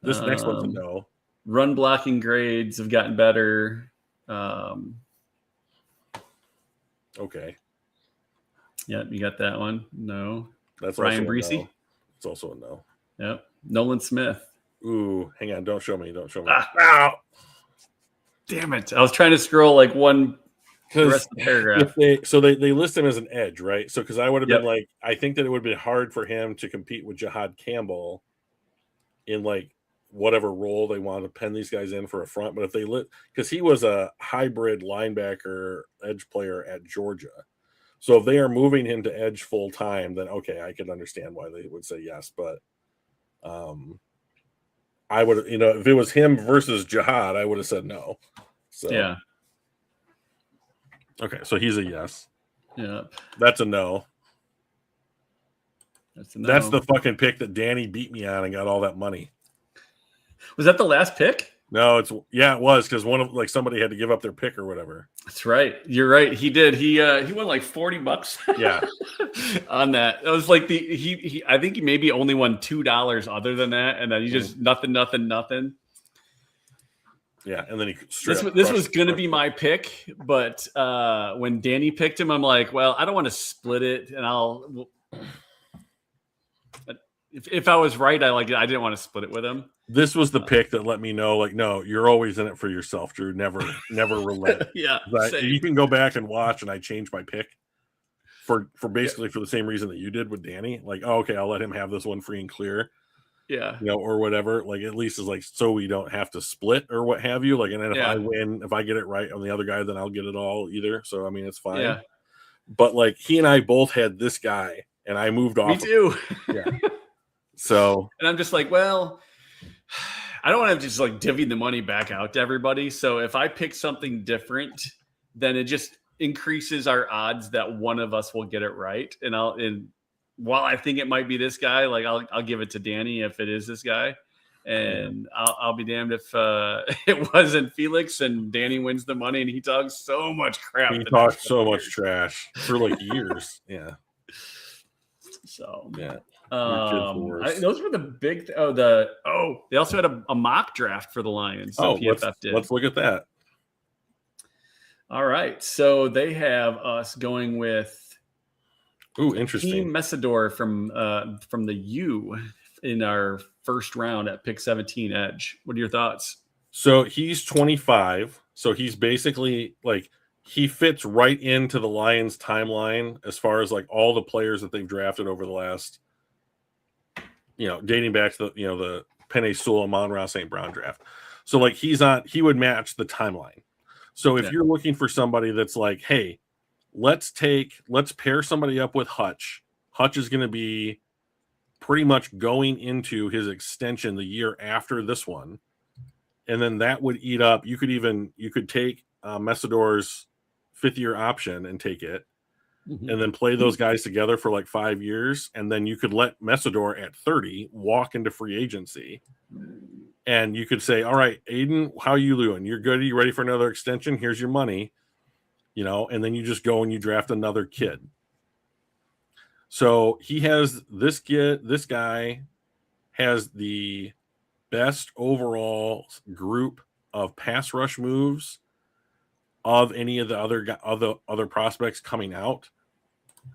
This next one's a no. Run blocking grades have gotten better. Okay. Yeah, you got that one. No. That's Ryan also Breesy. No. It's also a no. Yep. Nolan Smith. Ooh, hang on. Don't show me. Ow. Damn it. I was trying to scroll like the rest of the paragraph. They list him as an edge, right? So because I would have Yep. been like, I think that it would be hard for him to compete with Jahad Campbell in like whatever role they want to pen these guys in for a front. But if they because he was a hybrid linebacker edge player at Georgia. So if they are moving him to edge full time, then okay, I could understand why they would say yes. But I would, if it was him versus Jahad, I would have said no. So yeah. Okay, so he's a yes. Yeah. That's a no. That's a no. That's the fucking pick that Danny beat me on and got all that money. Was that the last pick? No, it was because somebody had to give up their pick or whatever. That's right. You're right. He did. He won like $40. Yeah. On that. It was like he I think he maybe only won $2 other than that, and then he just nothing. Yeah, and then he this was going to be my pick, but when Danny picked him, I'm like, well, I don't want to split it, and if I was right, I didn't want to split it with him. This was the pick that let me know, like, no, you're always in it for yourself, Drew. Never relent. Yeah, you can go back and watch, and I changed my pick for basically for the same reason that you did with Danny. Like, oh, okay, I'll let him have this one free and clear. Yeah, or whatever. Like, at least is like so we don't have to split or what have you. Like, and then if I win, if I get it right on the other guy, then I'll get it all either. So I mean, it's fine. Yeah. But like he and I both had this guy, and I moved off. Me too. Yeah. So, and I'm just like, well, I don't want to just like divvy the money back out to everybody. So if I pick something different, then it increases our odds that one of us will get it right. And while I think it might be this guy, like I'll give it to Danny if it is this guy. And I'll be damned if it wasn't Felix and Danny wins the money and he talks so much crap. He talks so much trash for like years. Yeah. So yeah. Those were the big. They also had a mock draft for the Lions. Let's look at that. All right, so they have us going with interesting. Team Messidor from the U in our first round at pick 17 edge. What are your thoughts? So he's 25. So he's basically like he fits right into the Lions timeline as far as like all the players that they've drafted over the last, dating back to the Penei Sewell, Amon-Ra St. Brown draft. So like he would match the timeline. So if you're looking for somebody that's like, hey, let's pair somebody up with Hutch. Hutch is going to be pretty much going into his extension the year after this one. And then that would eat up. You could take Messidor's 5th-year option and take it, and then play those guys together for like 5 years. And then you could let Messidor at 30 walk into free agency. And you could say, all right, Aiden, how are you doing? You're good. Are you ready for another extension? Here's your money, and then you just go and you draft another kid. So he has this guy has the best overall group of pass rush moves of any of the other prospects coming out.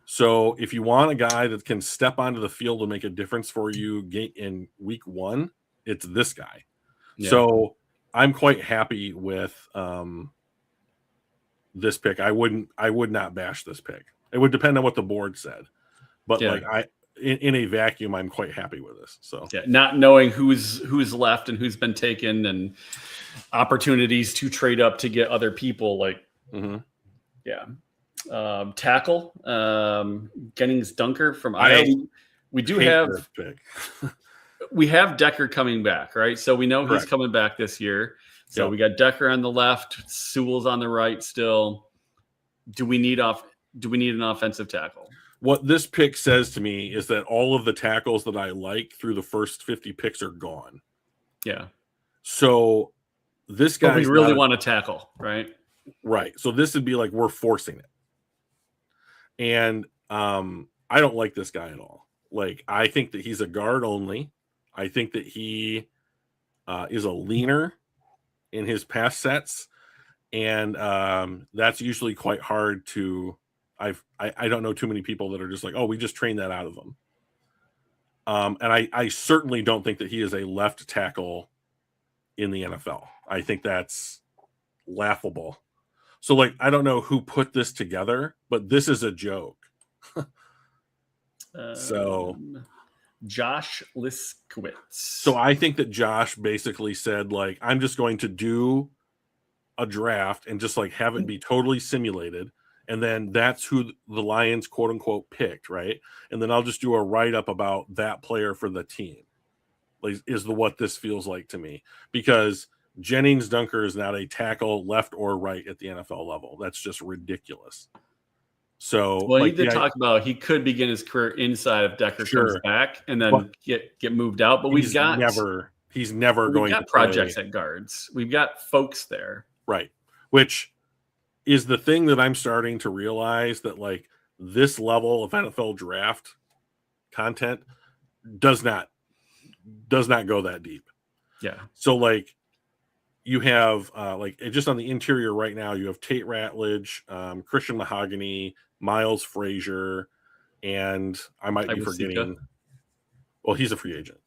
So if you want a guy that can step onto the field and make a difference for you in week 1, it's this guy. Yeah. So I'm quite happy with this pick. I would not bash this pick. It would depend on what the board said, but in a vacuum, I'm quite happy with this. So not knowing who's left and who's been taken and opportunities to trade up to get other people tackle Jennings Dunker from Iowa. We do have pick. We have Decker coming back, right? So we know he's coming back this year. So we got Decker on the left, Sewell's on the right still. Do we need an offensive tackle? What this pick says to me is that all of the tackles that I like through the first 50 picks are gone. Yeah. So this guy really want to tackle, right? Right. So this would be like we're forcing it. And I don't like this guy at all. Like I think that he's a guard only. I think that he is a leaner in his pass sets, and that's usually quite hard to. I don't know too many people that are just like, oh, we just trained that out of them. And I certainly don't think that he is a left tackle in the NFL. I think that's laughable. So like, I don't know who put this together, but this is a joke. So. Josh Liskowitz. So I think that Josh basically said, like, I'm just going to do a draft and just like have it be totally simulated. And then that's who the Lions, quote unquote, picked, right? And then I'll just do a write-up about that player for the team. Like, is what this feels like to me. Because Jennings Dunker is not a tackle left or right at the NFL level. That's just ridiculous. So, he did talk about he could begin his career inside if Decker comes back and then get moved out. But he's never going to projects at guards. We've got folks there, right? Which is the thing that I'm starting to realize that like this level of NFL draft content does not go that deep. Yeah. So like you have just on the interior right now, you have Tate Ratledge, Christian Mahogany, Miles Frazier, and I might be forgetting. Well, he's a free agent.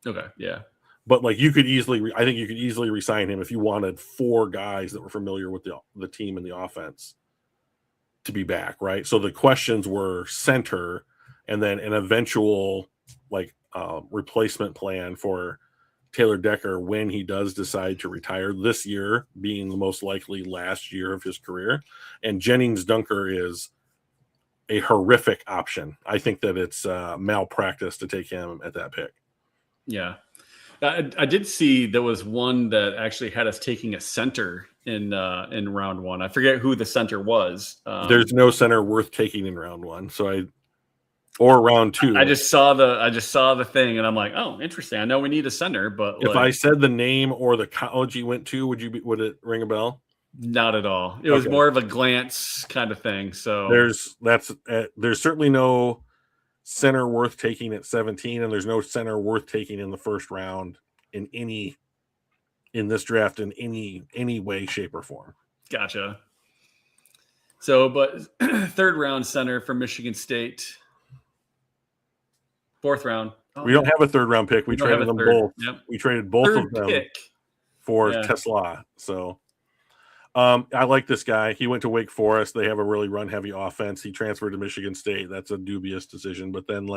Okay, yeah. But like you could easily re-sign him if you wanted 4 guys that were familiar with the team and the offense to be back, right? So the questions were center, and then an eventual replacement plan for Taylor Decker when he does decide to retire, this year being the most likely last year of his career. And Jennings Dunker is a horrific option. I think that it's malpractice to take him at that pick. Yeah. I did see there was one that actually had us taking a center in round one. I forget who the center was. There's no center worth taking in round one. Or round two. I just saw the thing, and I'm like, oh, interesting. I know we need a center, but if I said the name or the college he went to, would it ring a bell? Not at all. It was more of a glance kind of thing. So there's certainly no center worth taking at 17, and there's no center worth taking in the first round in this draft in any way, shape, or form. Gotcha. So, but third round center from Michigan State. Fourth round. We don't have a third round pick. We traded them both. Yep. We traded both of them for Tesla. So I like this guy. He went to Wake Forest. They have a really run heavy offense. He transferred to Michigan State. That's a dubious decision. But then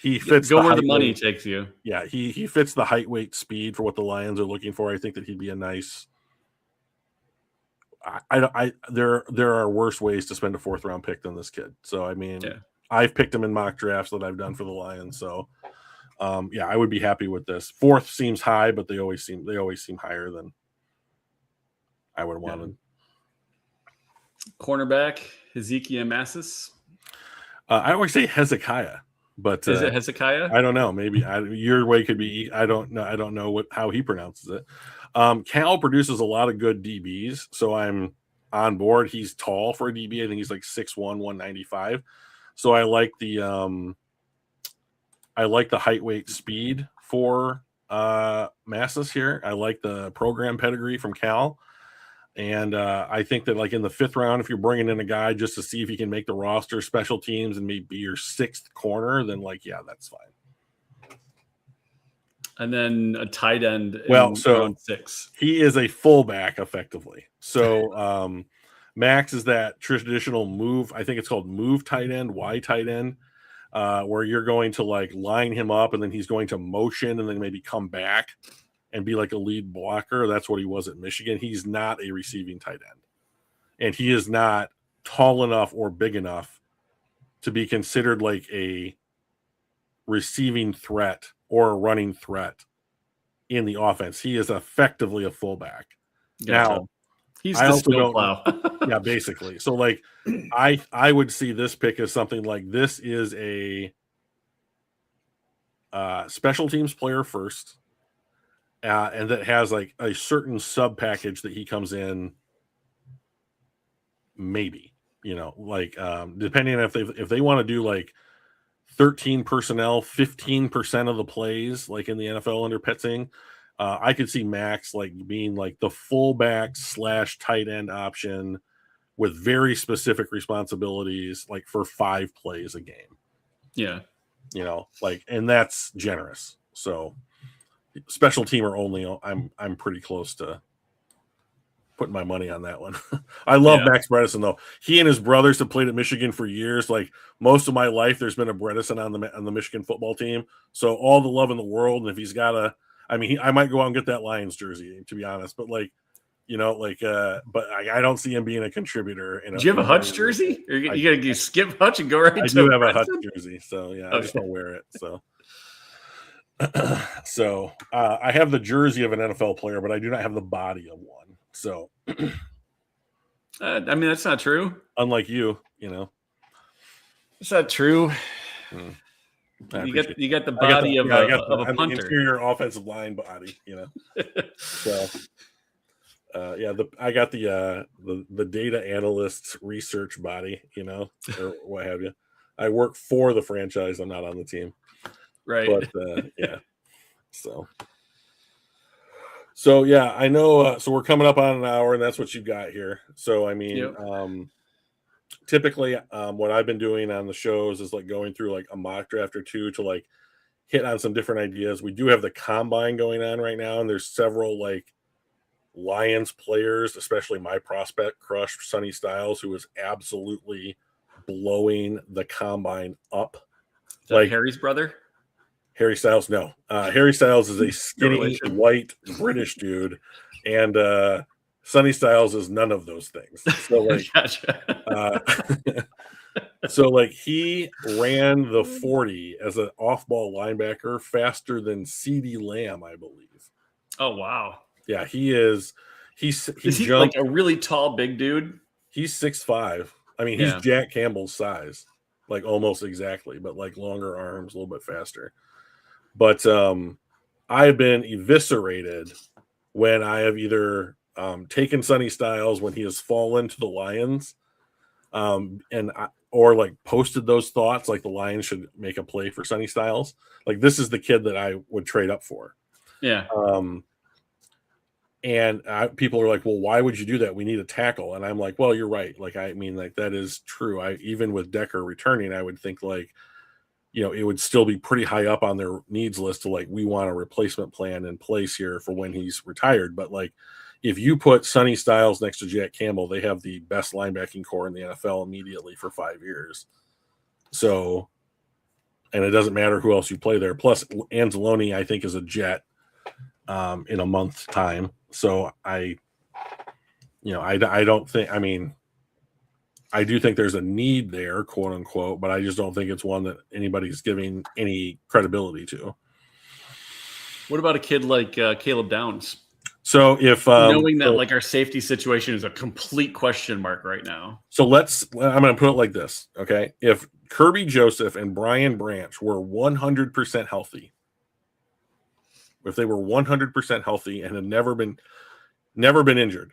he fits where the money takes you. Yeah, he fits the height, weight, speed for what the Lions are looking for. I think that he'd be a nice. There are worse ways to spend a fourth round pick than this kid. So I mean, I've picked him in mock drafts that I've done for the Lions. So I would be happy with this. Fourth seems high, but they always seem higher than I would have wanted. Cornerback Hezekiah Massis. I always say Hezekiah, but is it Hezekiah? I don't know. Maybe your way could be. I don't know. I don't know how he pronounces it. Cal produces a lot of good DBs, so I'm on board. He's tall for a DB. I think he's like 6'1", 195. So I like the height, weight, speed for Massis here. I like the program pedigree from Cal. And I think that like in the fifth round, if you're bringing in a guy just to see if he can make the roster, special teams, and maybe your sixth corner, then that's fine. And then a tight end. Round 6. He is a fullback effectively. So Max is that traditional move. I think it's called move tight end, Y tight end, where you're going to like line him up and then he's going to motion and then maybe come back and be like a lead blocker. That's what he was at Michigan. He's not a receiving tight end. And he is not tall enough or big enough to be considered like a receiving threat or a running threat in the offense. He is effectively a fullback. Gotcha. Now, he's the snowplow. Yeah, basically. So like I would see this pick as something like this is a special teams player first. And that has like a certain sub package that he comes in, maybe, depending on if they want to do like 13 personnel, 15% of the plays, like in the NFL under Petzing, I could see Max like being like the fullback / tight end option with very specific responsibilities, like for 5 plays a game. Yeah. And that's generous. So special teamer only, I'm pretty close to putting my money on that one. I love Max Bredesen though. He and his brothers have played at Michigan for years. Like most of my life, there's been a Bredesen on the Michigan football team. So all the love in the world. And if he's got I might go out and get that Lions jersey, to be honest. But but I don't see him being a contributor. Do you have a Hutch jersey? Or you gotta skip Hutch and go right? I do have a Hutch jersey, so I just don't wear it. So. So I have the jersey of an NFL player, but I do not have the body of one. So that's not true. Unlike you, it's not true. You got the body of a punter, interior offensive line body. So I got the data analyst's research body, or what have you. I work for the franchise. I'm not on the team. Right. But So yeah, I know. So we're coming up on an hour, and that's what you've got here. So I mean, typically, what I've been doing on the shows is like going through like a mock draft or two to like hit on some different ideas. We do have the combine going on right now, and there's several like Lions players, especially my prospect crush Sonny Styles, who is absolutely blowing the combine up. Like Harry's brother. Harry Styles, no. Harry Styles is a skinny, white British dude, and Sonny Styles is none of those things. So, like, gotcha. So, like, he ran the 40 as an off-ball linebacker faster than CeeDee Lamb, I believe. Oh, wow. Yeah, he is. he Is he jumped. like a really tall, big dude? He's 6'5". I mean, he's Jack Campbell's size, like almost exactly, but like longer arms, a little bit faster. But I've been eviscerated when I have either taken Sonny Styles when he has fallen to the Lions, or like posted those thoughts, like the Lions should make a play for Sonny Styles. Like, this is the kid that I would trade up for. Yeah. And people are like, well, why would you do that? We need a tackle. And I'm like, well, you're right. Like, I mean, like, that is true. Even with Decker returning, I would think like, it would still be pretty high up on their needs list to like, we want a replacement plan in place here for when he's retired. But like, if you put Sonny Styles next to Jack Campbell, they have the best linebacking core in the NFL immediately for 5 years. So, and it doesn't matter who else you play there. Plus, Anzalone, I think, is a Jet in a month's time. So I don't think, I mean, I do think there's a need there, quote unquote, but I just don't think it's one that anybody's giving any credibility to. What about a kid like Caleb Downs? So if knowing that like our safety situation is a complete question mark right now. So I'm going to put it like this. Okay. If Kirby Joseph and Brian Branch were 100% healthy, if they were 100% healthy and had never been injured,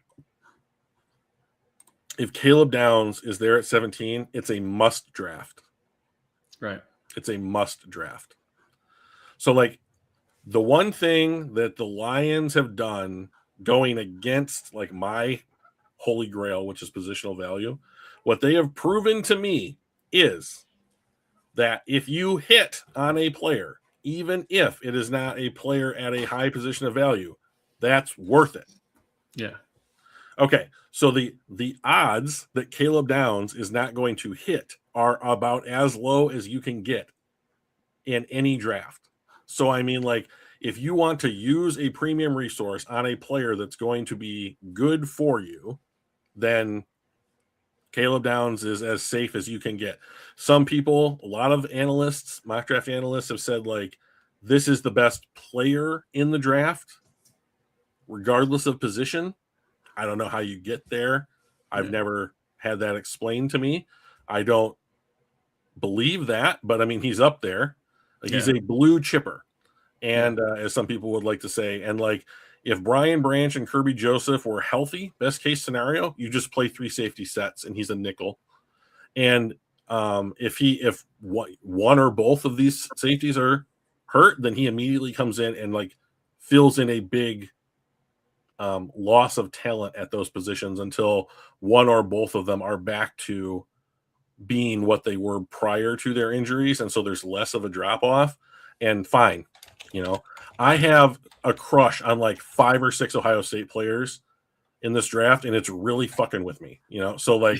if Caleb Downs is there at 17, it's a must draft. Right. It's a must draft. So like the one thing that the Lions have done going against like my holy grail, which is positional value, what they have proven to me is that if you hit on a player, even if it is not a player at a high position of value, that's worth it. Yeah. Okay, so the odds that Caleb Downs is not going to hit are about as low as you can get in any draft. So, I mean, like, if you want to use a premium resource on a player that's going to be good for you, then Caleb Downs is as safe as you can get. Some people, a lot of analysts, mock draft analysts have said, like, this is the best player in the draft, regardless of position. I don't know how you get there. I've never had that explained to me. I don't believe that, but I mean, he's up there. He's a blue chipper. And as some people would like to say, and like, if Brian Branch and Kirby Joseph were healthy, best case scenario, you just play 3 safety sets and he's a nickel. And if one or both of these safeties are hurt, then he immediately comes in and like fills in a big loss of talent at those positions until one or both of them are back to being what they were prior to their injuries. And so there's less of a drop off. And fine, I have a crush on like 5 or 6 Ohio State players in this draft, and it's really fucking with me, So like,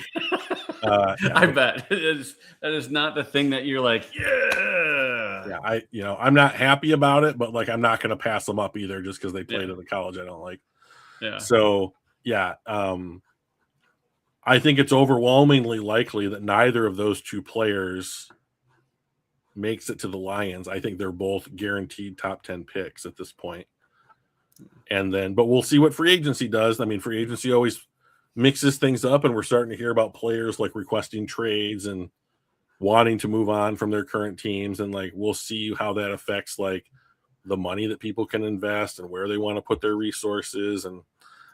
I bet that is not the thing that you're like, I'm not happy about it, but like, I'm not going to pass them up either just because they played at the college I don't like. Yeah. So I think it's overwhelmingly likely that neither of those two players makes it to the Lions. I think they're both guaranteed top 10 picks at this point. But we'll see what free agency does. I mean, free agency always mixes things up, and we're starting to hear about players like requesting trades and wanting to move on from their current teams. And like, we'll see how that affects like the money that people can invest and where they want to put their resources. And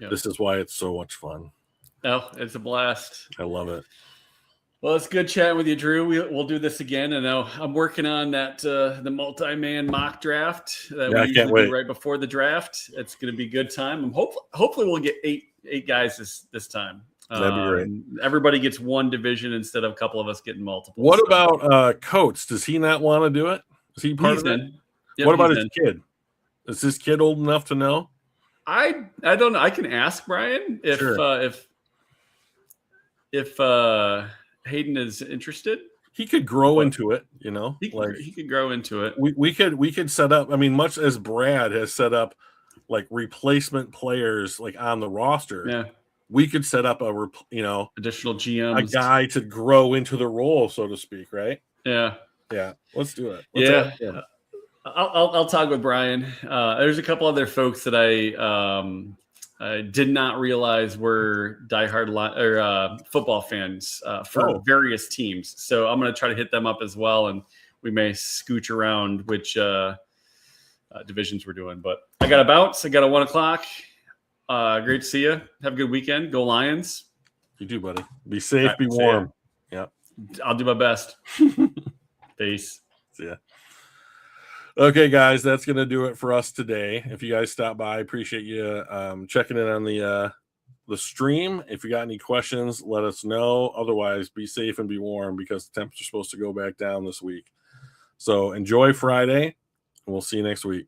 this is why it's so much fun. Oh, it's a blast. I love it. Well, it's good chatting with you, Drew. We'll do this again. And now I'm working on that the multi-man mock draft that we usually do right before the draft. It's going to be a good time. And hopefully we'll get eight guys this time. That'd be great. Everybody gets one division instead of a couple of us getting multiple. What about Coates? Does he not want to do it? Is he part of it? Yep, what about his kid? Is his kid old enough to know? I don't know. I can ask Brian if Hayden is interested. He could grow into it, He could grow into it. We could set up. I mean, much as Brad has set up like replacement players like on the roster. Yeah. We could set up additional GMs, a guy to grow into the role, so to speak, right? Yeah. Let's do it. I'll talk with Brian. There's a couple other folks that I did not realize we're diehard football fans for various teams. So I'm going to try to hit them up as well, and we may scooch around which divisions we're doing. But I got to bounce. I got a 1 o'clock. Great to see you. Have a good weekend. Go Lions. You too, buddy. Be safe. Be warm. Yeah. I'll do my best. Peace. See ya. Okay, guys, that's going to do it for us today. If you guys stop by, appreciate you checking in on the stream. If you got any questions, let us know. Otherwise, be safe and be warm because the temperature's supposed to go back down this week. So enjoy Friday, and we'll see you next week.